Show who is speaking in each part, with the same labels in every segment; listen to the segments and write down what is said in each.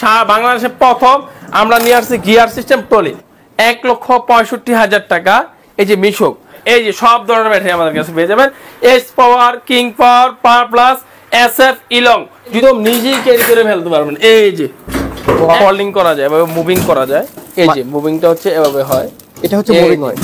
Speaker 1: সারা বাংলাদেশে প্রথম আমরা নিয়ে আসছি গিয়ার সিস্টেম ট্রলি 1,65,000 টাকা। এই যে মিশুক, এই যে সব ধরনের ব্যাটারি আমাদের কাছে পেয়ে যাবেন। এস পাওয়ার, কিং পাওয়ার, পাওয়ার প্লাস, এসএফ, ইলং যদি নিজেই ক্যারি করে ফেলতে পারবেন। এই যে ফোল্ডিং করা যায়, এভাবে মুভিং করা যায়। এই যে মুভিংটা হচ্ছে এভাবে হয়,
Speaker 2: এটা হচ্ছে মুভিং হয়।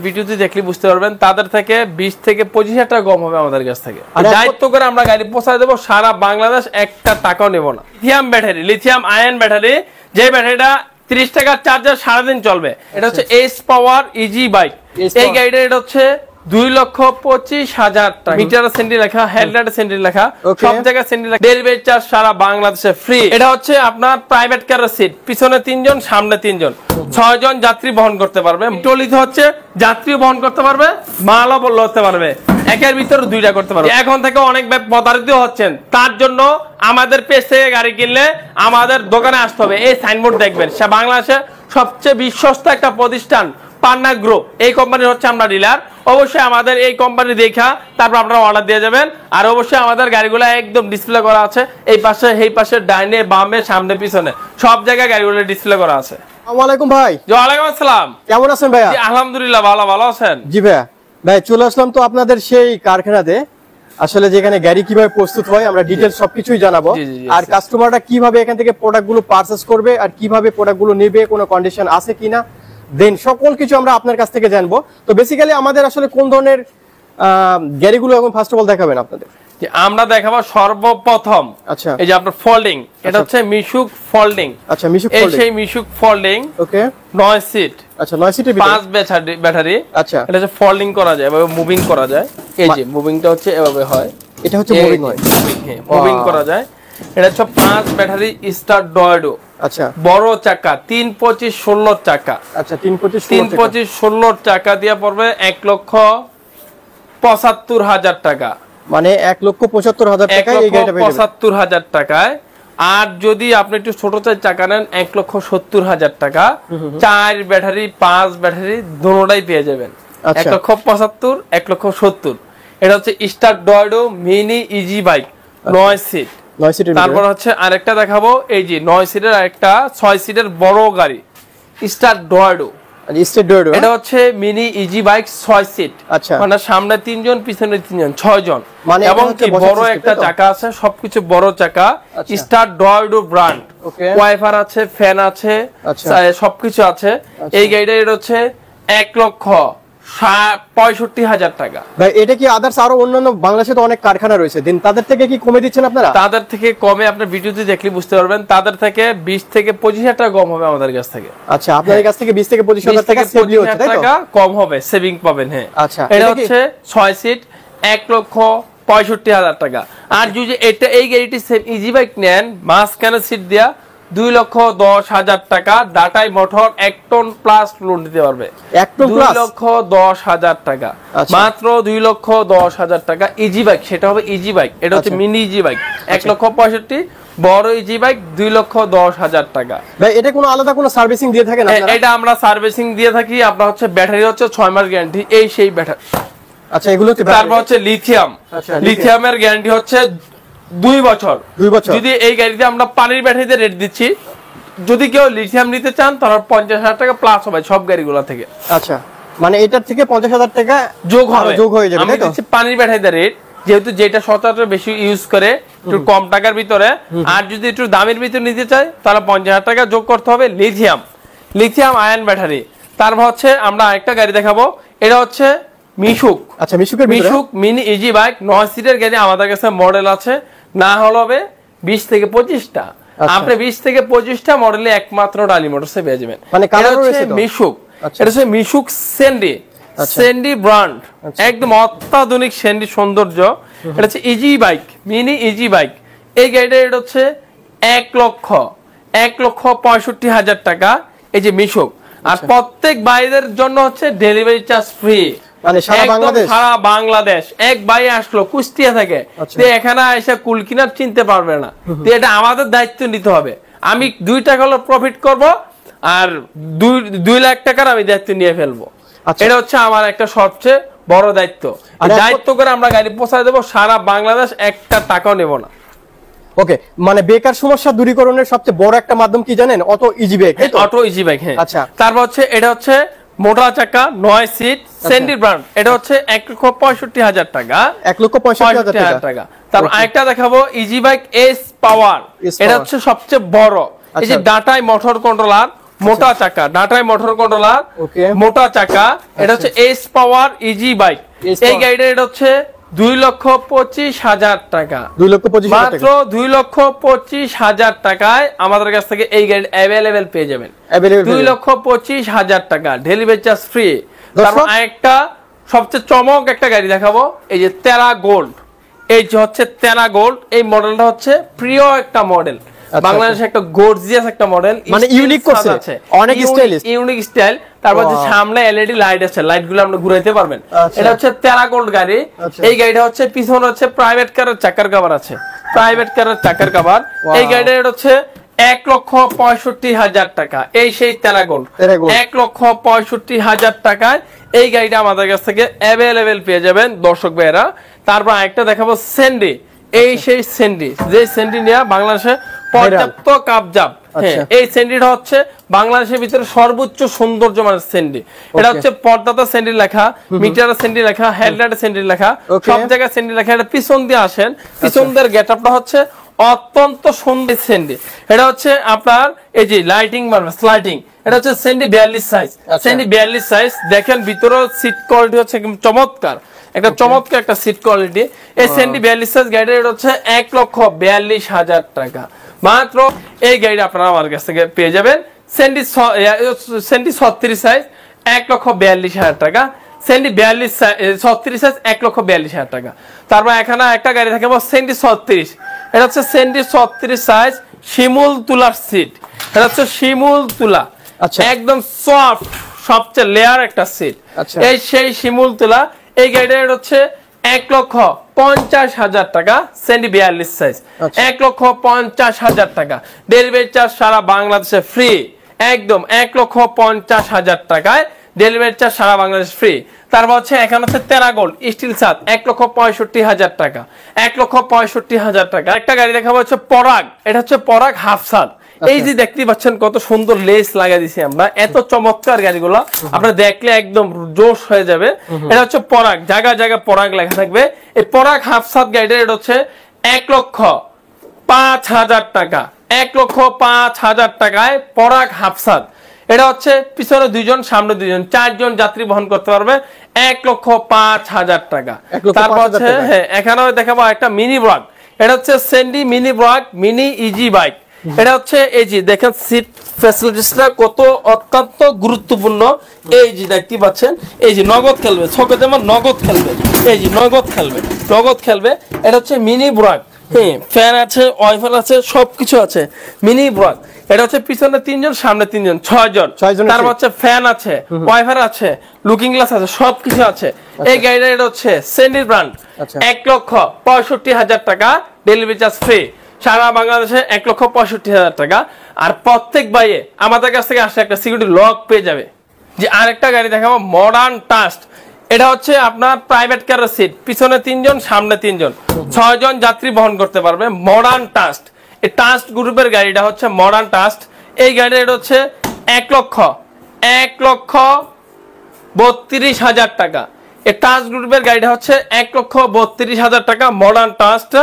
Speaker 1: ভিডিওতে দেখলে বুঝতে পারবেন তাদের থেকে 20 থেকে 25,000 টাকা কম হবে আমাদের কাছ থেকে। দায়িত্ব করে আমরা গাড়ি পৌঁছায় দেবো সারা বাংলাদেশ, একটা টাকাও নেব না। Lithium battery, lithium ion battery, যে ব্যাটারিটা 30 টাকার চার্জার সারাদিন চলবে। এটা হচ্ছে এস পাওয়ার ইজি বাইক। এই গাড়িটা এটা হচ্ছে 2,25,000 টাকা। মিটারে সেন্টি লেখা, হেডলাইটে সেন্টি লেখা, সব জায়গায় সেন্টি লেখা। ডেলিভারি চার্জ সারা বাংলাদেশে ফ্রি। এটা হচ্ছে আপনার প্রাইভেট কারের সিট, পিছনে 3 জন, সামনে 3 জন, 6 জন যাত্রী বহন করতে পারবে। ট্রলিতে হচ্ছে যাত্রীও বহন করতে পারবে, মালও বললে হতে পারবে, একের ভিতরে 2টা করতে পারবে। এখন থেকে অনেক প্রতারিত হচ্ছেন, তার জন্য আমাদের পেজ থেকে গাড়ি কিনলে আমাদের দোকানে আসতে হবে। এই সাইনবোর্ড দেখবেন, সে বাংলাদেশের সবচেয়ে বিশ্বস্ত একটা প্রতিষ্ঠান পান্না গ্রুপ। এই কোম্পানির হচ্ছে আমরা ডিলার। অবশ্যই আমাদের এই কোম্পানি দেখা তারপর আপনারা অর্ডার দিয়ে যাবেন। আর অবশ্যই আমাদের গাড়িগুলো একদম ডিসপ্লে করা আছে, এই পাশে, এই পাশে, ডাইনে, বামে, সামনে, পিছনে সব জায়গায় গাড়িগুলো ডিসপ্লে করা আছে।
Speaker 2: আসসালামু আলাইকুম ভাই।
Speaker 1: ওয়ালাইকুম আসসালাম।
Speaker 2: কেমন আছেন ভাইয়া?
Speaker 1: আলহামদুলিল্লাহ, ভালো আছেন?
Speaker 2: জি ভাইয়া, ভাই চলে আসলাম তো আপনাদের সেই কারখানাতে, আসলে যেখানে গাড়ি কিভাবে প্রস্তুত হয় আমরা ডিটেইলস সবকিছুই জানাবো। আর কাস্টমাররা কিভাবে এখান থেকে প্রোডাক্টগুলো পারচেজ করবে আর কিভাবে প্রোডাক্টগুলো নেবে, কোনো কন্ডিশন আছে কিনা, দেন সকল কিছু আমরা আপনার কাছ থেকে জানবো। তো বেসিক্যালি আমাদের আসলে কোন ধরনের গাড়িগুলো এখন ফার্স্ট অফ অল দেখাবেন আপনাদের?
Speaker 1: যে আমরা দেখাবো সর্বপ্রথম,
Speaker 2: আচ্ছা,
Speaker 1: এই যে আপনার ফোল্ডিং, এটা হচ্ছে মিশুক ফোল্ডিং।
Speaker 2: আচ্ছা, মিশুক
Speaker 1: এই
Speaker 2: ফোল্ডিং,
Speaker 1: সেই মিশুক ফোল্ডিং। ওকে, 9 সিট।
Speaker 2: আচ্ছা, 9 সিটের
Speaker 1: 5 ব্যাটারি। আচ্ছা, এটা হচ্ছে ফোল্ডিং করা যায়, এভাবে মুভিং করা যায়। এই যে মুভিংটা হচ্ছে এভাবে হয়,
Speaker 2: এটা হচ্ছে মুভিং হয়,
Speaker 1: হ্যাঁ, মুভিং করা যায়। এটা হচ্ছে 5 ব্যাটারি স্টার ডয়েডো।
Speaker 2: আচ্ছা,
Speaker 1: বড় চাকা, 3,25,16 চাকা।
Speaker 2: আচ্ছা, 3,25,16
Speaker 1: চাকা দিয়ে পড়বে 1,75,000 টাকা।
Speaker 2: মানে 1,75,000 টাকায় এই গাড়িটা পেয়ে যাবেন।
Speaker 1: 1,75,000 টাকায়। আর যদি আপনি একটু ছোট চাকা নেন 1,70,000 টাকা। 4 ব্যাটারি, 5 ব্যাটারি দুটোটাই পেয়ে যাবেন। 1,75,000, 1,70,000। এটা হচ্ছে স্টার ডয়েডো মিনি ইজি বাইক, 9 সিট। তারপর হচ্ছে আরেকটা দেখাবো, এই যে 9 সিটের আরেকটা 6 সিটের বড় গাড়ি, স্টার ডয়েডো। এটা হচ্ছে মিনি ইজি বাইক, 6 সিট। আচ্ছা, মানে সামনে 3 জন, পিছনে 3 জন, 6 জন। এবং কি বড় একটা চাকা আছে, সবকিছু বড় চাকা। স্টার ডয়েডো ব্র্যান্ড, ওয়াইফার আছে, ফ্যান আছে, সবকিছু আছে। এই গাড়িটা এটা হচ্ছে 1,65,000 টাকা।
Speaker 2: ভাই এটা কি আদার্স আরো অন্যান্য বাংলাদেশে তো অনেক কারখানা রয়েছে, দিন তাদের থেকে কি কমে দিচ্ছেন আপনারা?
Speaker 1: তাদের থেকে কমে, আপনার ভিডিওতে দেখলে বুঝতে পারবেন, তাদের থেকে 20 থেকে 25,000 টাকা কম হবে আমাদের কাছ থেকে।
Speaker 2: আচ্ছা, আপনাদের কাছ থেকে 20 থেকে 25,000 টাকা সেভিং হচ্ছে, তাই তো?
Speaker 1: টাকা কম হবে, সেভিং পাবেন। হ্যাঁ, আচ্ছা, এটা হচ্ছে 6 সিট, 1,65,000 টাকা। আর যদি এটা এই গাড়িটি সেম ইজি বাইক নেন, মাঝখানে সিট দেয়া, 2,10,000 টাকা। ডাটাই মোটর 1 টন প্লাস লোড দিতে পারবে। 2,10,000 টাকা, মাত্র 2,10,000 টাকা। ইজি বাইক, সেটা হবে ইজি বাইক। এটা হচ্ছে মিনি ইজি বাইক, 1,65,000। বড় ইজি বাইক 2,10,000 টাকা।
Speaker 2: ভাই এটা কোনো আলাদা কোনো সার্ভিসিং দিয়ে থাকেন আপনারা?
Speaker 1: এটা আমরা সার্ভিসিং দিয়ে থাকি। আপনার হচ্ছে ব্যাটারি হচ্ছে 6 মাস গ্যারান্টি, এই সেই ব্যাটারি।
Speaker 2: আচ্ছা, এগুলো কি?
Speaker 1: তারপর হচ্ছে লিথিয়াম, লিথিয়ামের গ্যারান্টি হচ্ছে 2 বছর। যদি এই গাড়িতে আমরা পানির ব্যাটারিতে রেট দিচ্ছি, যদি কেউ লিথিয়াম নিতে চান তাহলে 50,000 টাকা প্লাস হবে সব গাড়িগুলো থেকে।
Speaker 2: আচ্ছা, মানে এটার থেকে 50,000 টাকা
Speaker 1: যোগ হয়ে যাবে।
Speaker 2: আমি
Speaker 1: দিচ্ছি পানির ব্যাটারিতে রেট, যেহেতু যেটা সচরাচর বেশি ইউজ করে, একটু কম টাকার ভিতরে। আর যদি একটু দামের ভিতরে নিতে চাই তাহলে 50,000 টাকা যোগ করতে হবে। Lithium ion battery. তারপর হচ্ছে আমরা আরেকটা গাড়ি দেখাবো, এটা হচ্ছে মিশুক।
Speaker 2: আচ্ছা, মিশুক
Speaker 1: মিনি ইজি বাইক, 9 সিটের গাড়ি। আমাদের কাছে মডেল আছে, না হলে হবে 20 থেকে 25টা। আপনি 20 থেকে 25টা মডেলে একমাত্র ডালি মোটরসে পেয়ে যাবেন।
Speaker 2: মানে কালার রয়েছে
Speaker 1: মিশুক। এটা হচ্ছে মিশুক স্যান্ডি ব্র্যান্ড, একদম অত্যাধুনিক স্যান্ডি সৌন্দর্য। এটা হচ্ছে easy bike, mini easy bike. এই গাড়িটা এটা হচ্ছে 1,65,000 টাকা। এই যে মিশুক। আর প্রত্যেক বাইরের জন্য হচ্ছে ডেলিভারি চার্জ ফ্রি,
Speaker 2: মানে সারা
Speaker 1: বাংলাদেশ। এক ভাই আসলো কুষ্টিয়া থেকে, এখানে এসে কুলকিনার চিনতে পারবে না, এটা আমাদের দায়িত্ব নিতে হবে। আমি 2 টাকা হলো প্রফিট করব, আর 2 লাখ টাকার আমি দায়িত্ব নিয়ে ফেলবো। এটা হচ্ছে আমার একটা সবচেয়ে বড় দায়িত্ব। দায়িত্ব করে আমরা গাড়ি পৌঁছায় দেবো সারা বাংলাদেশ, একটা টাকাও নেব না।
Speaker 2: ওকে, মানে বেকার সমস্যা দূরীকরণের সবচেয়ে বড় একটা মাধ্যম কি জানেন? Auto easy bike.
Speaker 1: Auto easy bike, হ্যাঁ।
Speaker 2: আচ্ছা,
Speaker 1: তারপর হচ্ছে এটা হচ্ছে মোটা চাকা 9 সিট সেন্ডি ব্র্যান্ড, এটা হচ্ছে 1,65,000 টাকা।
Speaker 2: 1,65,000
Speaker 1: টাকা। তারপর আরেকটা দেখাবো ইজি বাইক এস পাওয়ার, এটা হচ্ছে সবচেয়ে বড়। এই যে ডাটাই মোটর কন্ট্রোলার, মোটা চাকা ডাটাই মোটর কন্ট্রোলার, মোটা চাকা, এটা হচ্ছে এস পাওয়ার ইজি বাইক। এই গাড়িটা এটা হচ্ছে 2,25,000 টাকা।
Speaker 2: 2,25,000
Speaker 1: মাত্র 2,25,000 টাকায় আমাদের কাছ থেকে এই গাড়ি অ্যাভেলেবেল পেয়ে যাবেন। 2,25,000 টাকা, ডেলিভারি চার্জ ফ্রি। তারপর আরেকটা সবচেয়ে চমক একটা গাড়ি দেখাবো, এই যে তেরা গোল্ড। এই যে হচ্ছে তেরা গোল্ড, এই মডেলটা হচ্ছে প্রিয় একটা মডেল, বাংলাদেশে একটা গর্জিয়াস একটা মডেল,
Speaker 2: মানে ইউনিক করছে, অনেক স্টাইলিশ,
Speaker 1: ইউনিক স্টাইল। তারপর যে সামনে এলইডি লাইট আছে, লাইটগুলো আপনি ঘুরাইতে পারবেন। এটা হচ্ছে তেরা গোল্ড গাড়ি। এই গাড়িটা হচ্ছে পিছনে হচ্ছে প্রাইভেট কারের চাকার কভার আছে, প্রাইভেট কারের চাকার কভার। এই গাড়িটা এটা হচ্ছে 1,65,000 টাকা। এই সেই তেরা গোল্ড, 1,65,000 টাকায় এই গাড়িটা আমাদের কাছ থেকে অ্যাভেলেবেল পেয়ে যাবেন দর্শক ভাইয়েরা। তারপর একটা দেখাবো সেন্ডি, এই সেই সেন্ডি, যে সেন্ডি নিয়ে বাংলাদেশে পর্যাপ্ত কাবজাব। এই সেন্ডিটা হচ্ছে বাংলাদেশের ভিতরে সর্বোচ্চ সৌন্দর্য মানের সেন্ডি। এটা হচ্ছে পর্দাতে সেন্ডি লেখা, মিটারে সেন্ডি লেখা, হেডলাইটে সেন্ডি লেখা, সব জায়গায় সেন্ডি লেখা। এটা পিছন দিয়ে আসেন, পিছন দিয়ে গেটআপটা হচ্ছে অত্যন্ত সুন্দর সেন্ডি। এটা হচ্ছে আপনার এই যে লাইটিং মারবে স্লাইডিং, এটা হচ্ছে সেন্ডি 42 সাইজ, সেন্ডি 42 সাইজ। দেখেন ভিতরে সিট কোয়ালিটি হচ্ছে চমৎকার, একটা চমৎকার একটা সিট কোয়ালিটি। এই সেন্ডি 42 সাইজ গাড়ি এটা হচ্ছে 1,42,000 টাকা। মাত্র এই গাড়ি আপনারা আমার কাছ থেকে পেয়ে যাবেন। সেন্ডি 36 সাইজ 1,42,000 টাকা, সেন্ডি 36 সাইজ 1,42,000 টাকা। তারপর এখানে একটা গাড়ি থাকবে সেন্ডি 36, এটা হচ্ছে সেন্ডি 36 সাইজ শিমুল তুলার সিট, এটা হচ্ছে শিমুল তুলা, একদম সফট, সবচেয়ে লেয়ার একটা সিট। এই সেই শিমুল তুলা। এই গাড়িটা হচ্ছে 1,50,000 টাকা, সেন্ডি 42 সাইজ 1,50,000 টাকা। ডেলিভারি চার্জ সারা বাংলাদেশে ফ্রি, একদম 1,50,000 টাকায় ডেলিভারি চার্জ সারা বাংলাদেশ ফ্রি। তারপর হচ্ছে এখানে হচ্ছে তেরা গোল্ড স্টিল ছাদ 1,65,000 টাকা, 1,65,000 টাকা। একটা গাড়ি দেখাবো হচ্ছে পরাগ, এটা হচ্ছে পরাগ হাফ ছাদ। এই যে দেখতে পাচ্ছেন কত সুন্দর লেস লাগা দিছি আমরা, এত চমৎকার গাড়িগুলো আপনারা দেখলে একদম জোশ হয়ে যাবে। এটা হচ্ছে পরাগ, জায়গা জায়গা পরাগ লেখা থাকবে। এই পরাগ হাফ ছাদ গাড়িটা এটা হচ্ছে 1,05,000 টাকা, 1,05,000 টাকায় পরাগ হাফ ছাদ। এটা হচ্ছে পিছনে 2 জন, সামনে 2 জন, 4 জন যাত্রী বহন করতে পারবে, 1,05,000 টাকা। তারপর হচ্ছে হ্যাঁ এখানেও দেখাবো একটা মিনি ব্রাক, এটা হচ্ছে সেন্ডি মিনি ব্রাক মিনি ইজি বাইক। এটা হচ্ছে এই যে দেখেন সিট ফ্যাসিলিটিসটা কত অত্যন্ত গুরুত্বপূর্ণ। এই যে দেখতে পাচ্ছেন, এই যে নগদ খেলবে, ছকে যেমন নগদ খেলবে, এই যে নগদ খেলবে, নগদ খেলবে। এটা হচ্ছে মিনি ব্রাক, হ্যাঁ ফ্যান আছে, ওয়াইফাই আছে, সবকিছু আছে, মিনি ব্রাক। এটা হচ্ছে পিছনে 3 জন, সামনে 3 জন, 6 জন। তারপর হচ্ছে ফ্যান আছে, ওয়াইফাই আছে, লুকিং গ্লাস আছে, সবকিছু আছে। এই গাড়িটা এটা হচ্ছে সেন্ডি ব্র্যান্ড, 1,65,000 টাকা, ডেলিভারি চার্জ ফ্রি সারা বাংলাদেশে 1,65,000 টাকা। আর প্রত্যেক ভাইয়ে আমাদের কাছ থেকে আসলে একটা সিকিউরিটি লক পেয়ে যাবে। যে আরেকটা গাড়ি দেখাবো মডার্ন টাস্ট, এটা হচ্ছে আপনার প্রাইভেট কারের সিট, পিছনে 3 জন, সামনে 3 জন, 6 জন যাত্রী বহন করতে পারবে। মডার্ন টাস্ট, এই টাস্ট গ্রুপের গাড়িটা হচ্ছে মডার্ন টাস্ট। এই গাড়িটা এটা হচ্ছে 1,32,000 টাকা। এই টাস্ট গ্রুপের গাড়িটা হচ্ছে 1,32,000 টাকা। মডার্ন টাস্ট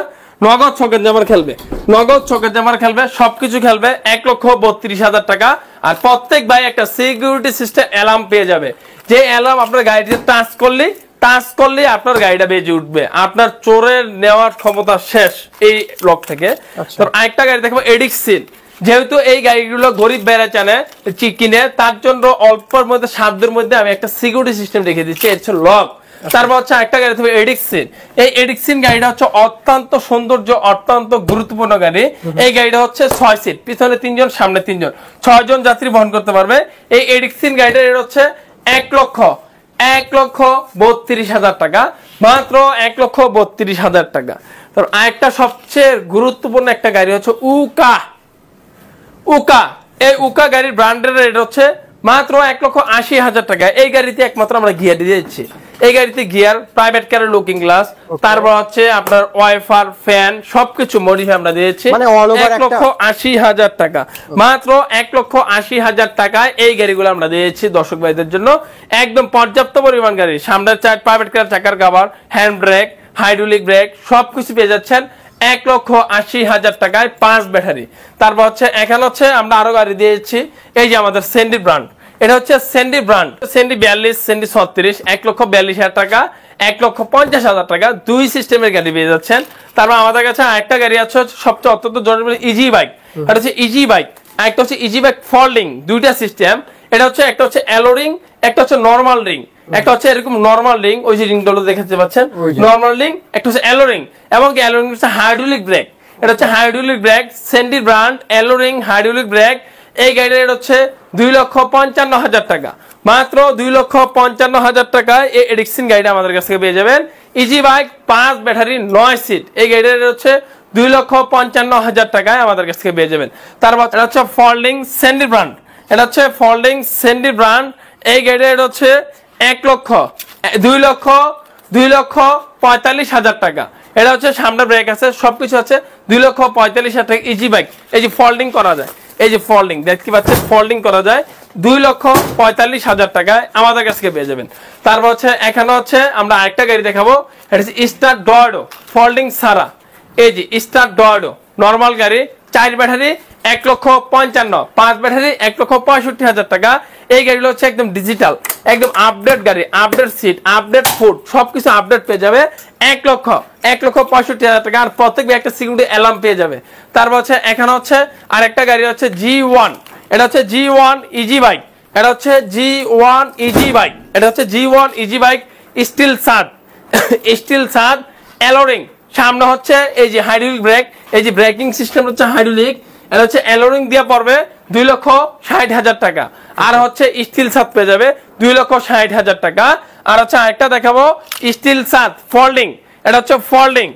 Speaker 1: নগদ চকের জামার খেলবে, নগদ চকের জামার খেলবে, সবকিছু খেলবে, 1,32,000 টাকা। আর প্রত্যেক ভাই একটা সিকিউরিটি সিস্টেম অ্যালার্ম পেয়ে যাবে, যে অ্যালার্ম আপনার গাড়িতে টাচ করলে আপনার গাড়িটা বেজে উঠবে, আপনার চোরের নেওয়ার ক্ষমতা শেষ এই লক থেকে। তো আরেকটা গাড়ি দেখবো এডিক্সিন, যেহেতু এই গাড়িগুলো গরিব বেড়া চানে কিনে, তার জন্য অল্পের মধ্যে সাধ্যের মধ্যে আমি একটা সিকিউরিটি সিস্টেম রেখে দিচ্ছি, এটা হচ্ছে লক। তারপর হচ্ছে একটা গাড়ি থাকবে এডিক্সিন। এই এডিক্সিন গাড়িটা হচ্ছে অত্যন্ত সৌন্দর্য, অত্যন্ত গুরুত্বপূর্ণ গাড়ি। এই গাড়িটা হচ্ছে 6 সিট, পিছনে 3 জন, সামনে 3 জন, 6 জন যাত্রী বহন করতে পারবে। এই এডিক্সিন গাড়িটা এটা হচ্ছে 1,32,000 টাকা, মাত্র 1,32,000 টাকা। তারপর আরেকটা সবচেয়ে গুরুত্বপূর্ণ একটা গাড়ি হচ্ছে উকা। এই উকা গাড়ির ব্র্যান্ডের রেট হচ্ছে মাত্র 1,80,000 টাকা। এই গাড়িতে একমাত্র আমরা গিয়ার দিয়ে দিচ্ছি, এই গাড়িতে গিয়ার, প্রাইভেট কারের লুকিং গ্লাস, তারপর হচ্ছে আপনার ওয়াইফার, ফ্যান সবকিছু মডিফাই আমরা দিয়েছি 1,80,000 টাকা, মাত্র 1,80,000 টাকায় এই গাড়িগুলো আমরা দিয়েছি দর্শক ভাইদের জন্য। একদম পর্যাপ্ত পরিমাণ গাড়ি, সামনের চার প্রাইভেট কার চাকার cover, hand brake, hydraulic break সবকিছু পেয়ে যাচ্ছেন 1,80,000 টাকায় 5 ব্যাটারি। তারপর হচ্ছে এখানে হচ্ছে আমরা আরো গাড়ি দিয়েছি, এই যে আমাদের সেন্ডি ব্র্যান্ড, এটা হচ্ছে সেন্ডি ব্র্যান্ড, সেন্ডি 42, সেন্ডি 36, 1,42,000 টাকা, 1,50,000 টাকা, 2 সিস্টেমের গাড়ি পেয়ে যাচ্ছেন। তারপর আমাদের কাছে আরেকটা গাড়ি আছে সবচেয়ে অত্যন্ত জনপ্রিয় ইজি বাইক, এটা হচ্ছে ইজি বাইক, একটা হচ্ছে ইজি বাইক ফোল্ডিং, দুইটা সিস্টেম, এটা হচ্ছে একটা হচ্ছে অ্যালো রিং, একটা হচ্ছে নরমাল রিং, একটা হচ্ছে এরকম নরমাল রিং, ওই যে রিংগুলো দেখতে পাচ্ছেন নরমাল রিং, একটা হচ্ছে অ্যালো রিং, এবং অ্যালো রিং হচ্ছে হাইড্রোলিক ব্রেক, এটা হচ্ছে হাইড্রোলিক ব্রেক, সেন্ডি brand, alloy ring, hydraulic brake. এই গাড়ির রেট হচ্ছে 2,55,000 টাকা, মাত্র 2,55,000 টাকায় এই এডিকশন গাড়িটা আমাদের কাছ থেকে পেয়ে যাবেন। ইজি বাইক 5 ব্যাটারি 9 সিট, এই গাড়ির রেট হচ্ছে 2,55,000 টাকায় আমাদের কাছ থেকে পেয়ে যাবেন। তারপর এটা হচ্ছে ফোল্ডিং সেন্ডি ব্র্যান্ড, এটা হচ্ছে ফোল্ডিং সেন্ডি ব্র্যান্ড, এই গাড়ির রেট হচ্ছে 2,45,000 টাকা। এটা হচ্ছে সামনে ব্রেক আছে, সবকিছু আছে, 2,45,000 টাকা ইজি বাইক। এই যে ফোল্ডিং করা যায়, এই যে ফোল্ডিং দেখতে পাচ্ছেন, ফোল্ডিং করা যায়, 2,45,000 টাকায় আমাদের কাছ থেকে পেয়ে যাবেন। তারপর হচ্ছে এখানে হচ্ছে আমরা আরেকটা গাড়ি দেখাবো, এটা হচ্ছে স্টার ডর্ডো ফোল্ডিং সারা, এই যে স্টার ডর্ডো নরমাল গাড়ি, 4 ব্যাটারি 1,55,000, 5 ব্যাটারি 1,65,000 টাকা। এই গাড়িগুলো হচ্ছে একদম ডিজিটাল, একদম আপডেট গাড়ি, আপডেট সিট, আপডেট ফুড, সবকিছু আপডেট পেয়ে যাবে 1,65,000 টাকা, আর প্রত্যেক একটা সিকিউরিটি অ্যালার্ম পেয়ে যাবে। তারপর হচ্ছে এখানে হচ্ছে আরেকটা গাড়ি হচ্ছে G1, এটা হচ্ছে G1 ইজি বাইক, এটা হচ্ছে G1 ইজি বাইক, এটা হচ্ছে G1 ইজি বাইক, স্টিল সাদ, স্টিল সাদ, অ্যালো রিং, সামনে হচ্ছে এই যে হাইড্রোলিক ব্রেক, এই যে ব্রেকিং সিস্টেম হচ্ছে হাইড্রোলিক, এটা হচ্ছে অ্যালো রিং দিয়ে পড়বে 2,60,000 টাকা, আর হচ্ছে স্টিল সাদ পেয়ে যাবে 2,60,000 টাকা। আর হচ্ছে আরেকটা দেখাবো স্টিল সাদ ফোল্ডিং, এটা হচ্ছে ফোল্ডিং,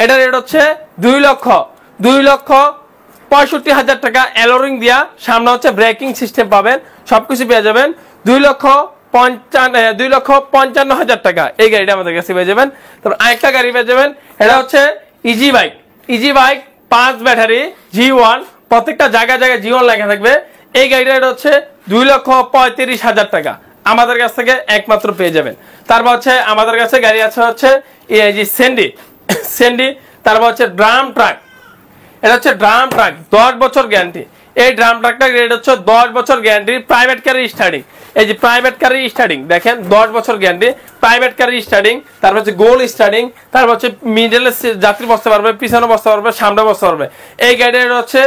Speaker 1: এটার রেট হচ্ছে 2,65,000 টাকা, অ্যালো রিং দিয়া, সামনে হচ্ছে ব্রেকিং সিস্টেম পাবেন, সবকিছু পেয়ে যাবেন 2,55,000 টাকা। এই গাড়িটা আমাদের কাছে পেয়ে যাবেন। তারপর আরেকটা গাড়ি পেয়ে যাবেন, এটা হচ্ছে easy bike, easy bike 5 battery G1, প্রত্যেকটা জায়গায় জায়গায় G1 লেখা থাকবে। এই গাড়িটা এটা হচ্ছে 2,35,000 টাকা, আমাদের কাছ থেকে একমাত্র পেয়ে যাবেন। তারপর হচ্ছে আমাদের কাছে গাড়ি আছে হচ্ছে এই যে সেন্ডি, সেন্ডি, তারপর হচ্ছে ড্রাম ট্রাক, এটা হচ্ছে ড্রাম ট্রাক 10 বছর গ্যারান্টি। এই ড্রাম ট্রাকটার রেট হচ্ছে 10 বছর গ্যারান্টি, প্রাইভেট কারের স্টার্টিং, এই যে প্রাইভেট কারের স্টার্টিং দেখেন 10 বছর গ্যারান্টি, প্রাইভেট কারের স্টার্টিং, তারপর হচ্ছে গোল স্টার্টিং, তারপর হচ্ছে মিডলে যাত্রী বসতে পারবে, পিছনে বসতে পারবে, সামনে বসতে পারবে। এই গাড়ির হচ্ছে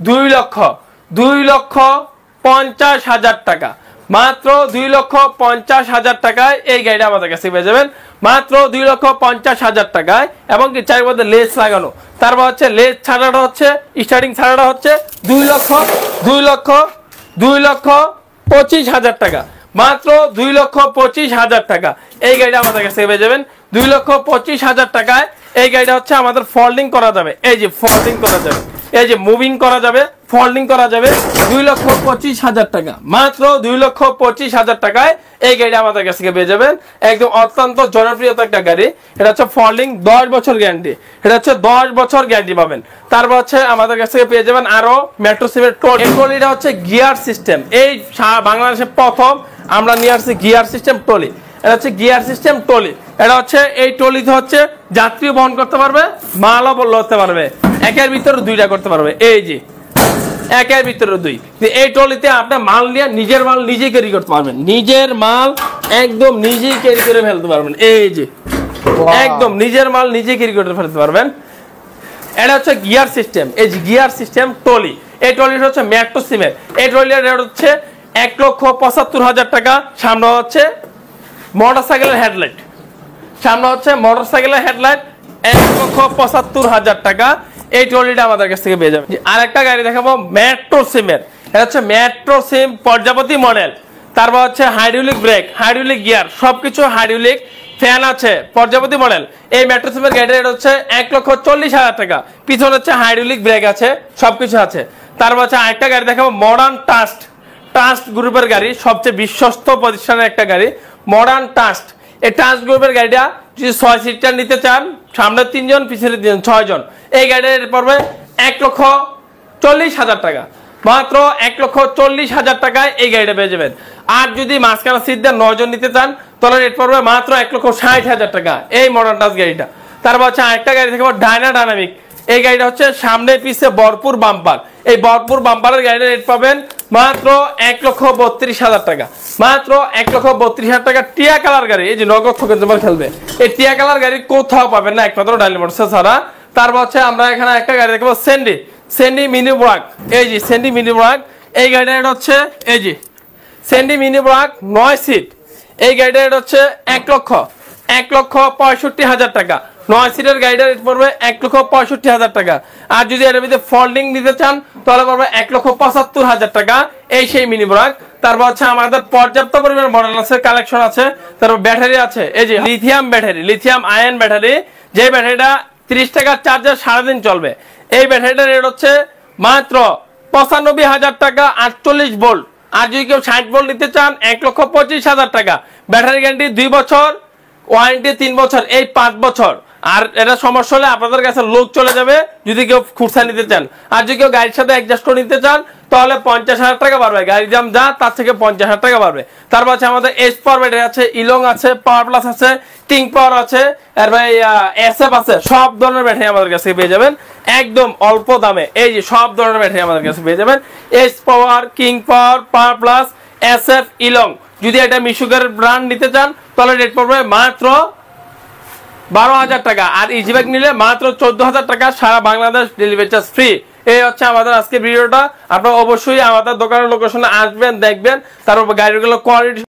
Speaker 1: 2,50,000 টাকা, মাত্র 2,50,000 টাকায় এই গাড়িটা আমাদের কাছে পেয়ে যাবেন, মাত্র 2,50,000 টাকায়, এবং কি চারির মধ্যে লেস লাগানো। তারপর হচ্ছে লেস ছাড়াটা হচ্ছে স্টার্টিং ছাড়াটা হচ্ছে 2,25,000 টাকা, মাত্র 2,25,000 টাকা এই গাড়িটা আমাদের কাছে পেয়ে যাবেন। 2,25,000 টাকায় এই গাড়িটা হচ্ছে আমাদের ফোল্ডিং করা যাবে, এই যে ফোল্ডিং করা যাবে, এই যে মুভিং করা যাবে, ফোল্ডিং করা যাবে, 2,25,000 টাকা, মাত্র 2,25,000 টাকায় এই গাড়িটা আমাদের কাছ থেকে পেয়ে যাবেন। একদম অত্যন্ত জনপ্রিয়তা একটা গাড়ি, এটা হচ্ছে ফোল্ডিং 10 বছর গ্যারান্টি, এটা হচ্ছে 10 বছর গ্যারান্টি পাবেন। তারপর হচ্ছে আমাদের কাছ থেকে পেয়ে যাবেন আরো মেট্রো সিমের ট্রলি, এটা হচ্ছে গিয়ার সিস্টেম, এই বাংলাদেশে প্রথম আমরা নিয়ে আসছি গিয়ার সিস্টেম ট্রলি, এটা হচ্ছে গিয়ার সিস্টেম ট্রলি, এটা হচ্ছে এই ট্রলিতে হচ্ছে যাত্রী বহন করতে পারবে, মালও লড়তে পারবে, একের ভিতরে 2টা করতে পারবে, এই যে একের ভিতরে 2। এই ট্রলিতে আপনি মাল নিয়ে নিজের মাল নিজে ক্যারি করতে পারবেন, নিজের মাল একদম নিজেই ক্যারি করে ফেলতে পারবেন, এই যে একদম নিজের মাল নিজে ক্যারি করে ফেলতে পারবেন। এটা হচ্ছে গিয়ার সিস্টেম, এই যে গিয়ার সিস্টেম ট্রলি, এই ট্রলিটা হচ্ছে মেট্রো সিমের, এই ট্রলির রেট হচ্ছে 1,75,000 টাকা। সামনে হচ্ছে মোটরসাইকেলের হেডলাইট, সামনে হচ্ছে মোটরসাইকেলের হেডলাইট, 1,75,000 টাকা এই ট্রলিটা আমাদের কাছ থেকে পেয়ে যাবেন। আর একটা গাড়ি দেখাবো মেট্রো সিমের, এটা হচ্ছে মেট্রো সিম পর্যাপতি মডেল, তারপর হচ্ছে হাইড্রোলিক ব্রেক, হাইড্রোলিক গিয়ার, সবকিছু হাইড্রোলিক, ফ্যান আছে, পর্যাপতি মডেল। এই মেট্রো সিমের গাড়ির রেট হচ্ছে 1,40,000 টাকা, পিছনে হচ্ছে হাইড্রোলিক ব্রেক আছে, সবকিছু আছে। তারপর হচ্ছে আরেকটা গাড়ি দেখাবো মডার্ন টাস্ট, টাস্ট গ্রুপের গাড়ি, সবচেয়ে বিশ্বস্ত প্রতিষ্ঠানের একটা গাড়ি, মডার্ন টাস্ট। এই ট্রান্স গ্রুপের গাড়িটা যদি 6 সিটার নিতে চান, সামনে 3 জন পিছনে 3 জন, 6 জন, এই গাড়িটা পড়বে 1,40,000 টাকা, মাত্র 1,40,000 টাকায় এই গাড়িটা পেয়ে যাবেন। আর যদি মাঝখানে সিট দেন 9 জন নিতে চান, তাহলে রেট পড়বে মাত্র 1,60,000 টাকা এই মডার্ন টাচ গাড়িটা। তারপর হচ্ছে আরেকটা গাড়ি থেকে ডাইনামিক, এই গাড়িটা হচ্ছে সামনে পিছে ভরপুর বাম্পার, এই ভরপুর বাম্পারের গাড়িটা রেট পাবেন মাত্র 1,32,000 টাকা, মাত্র 1,32,000 টাকা। টিয়া কালার গাড়ি, এই যে নগদ কনজিউমার খেলবে, এই টিয়া কালার গাড়ি কোথাও পাবেন না একমাত্র ডাইলি মোটরস ছাড়া। তারপর হচ্ছে আমরা এখানে একটা গাড়ি দেখবো স্যান্ডি মিনি ব্রাক, এই যে স্যান্ডি মিনি ব্রাক, এই গাড়িটা হচ্ছে এই যে স্যান্ডি মিনি ব্রাক 9 সিট, এই গাড়িটা হচ্ছে 1,65,000 টাকা, 9 সিটের গাড়িটা রেট পড়বে 1,65,000 টাকা। আর যদি এর ভিতরে ফোল্ডিং নিতে চান তাহলে পড়বে 1,75,000 টাকা, এই সেই মিনি ব্রাক। তারপর হচ্ছে আমাদের পর্যাপ্ত পরিমাণ মডেল আছে, কালেকশন আছে, তারপর ব্যাটারি আছে, এই যে lithium battery, lithium ion battery, যে ব্যাটারিটা 30 টাকার চার্জার সারাদিন চলবে। এই ব্যাটারিটার রেট হচ্ছে মাত্র 95,000 টাকা, 48 ভোল্ট। আর যদি কেউ 60 ভোল্ট নিতে চান 1,25,000 টাকা। ব্যাটারি গ্যারান্টি 2 বছর, ওয়ারেন্টি 3 বছর, এই 5 বছর। আর এটা সমস্যা হলে আপনাদের কাছে লোক চলে যাবে যদি কেউ খুরসা নিতে চান। আর যদি কেউ গাড়ির সাথে অ্যাডজাস্ট করে নিতে চান তাহলে 50,000 টাকা বাড়বে, গাড়ির দাম যা তার থেকে 50,000 টাকা বাড়বে। তারপর আছে আমাদের এস পাওয়ার ব্যাটারি আছে, ইলং আছে, পাওয়ার প্লাস আছে, টিং পাওয়ার আছে, আর ভাই এসএফ আছে, সব ধরনের ব্যাটারি আমাদের কাছে পেয়ে যাবেন একদম অল্প দামে। এই যে সব ধরনের ব্যাটারি আমাদের কাছে পেয়ে যাবেন, এস পাওয়ার, কিং পাওয়ার, পাওয়ার প্লাস, এসএফ, ইলং। যদি এটা মিশুকের ব্র্যান্ড নিতে চান তাহলে রেট পড়বে মাত্র 12,000 টাকা, আর ইজিবাইক নিলে মাত্র 14,000 টাকা, সারা বাংলাদেশ ডেলিভারি চার্জ ফ্রি। এই হচ্ছে আমাদের আজকে ভিডিওটা। আপনারা অবশ্যই আমাদের দোকানের লোকেশনে আসবেন, দেখবেন, তারপর গাড়িগুলো কোয়ালিটি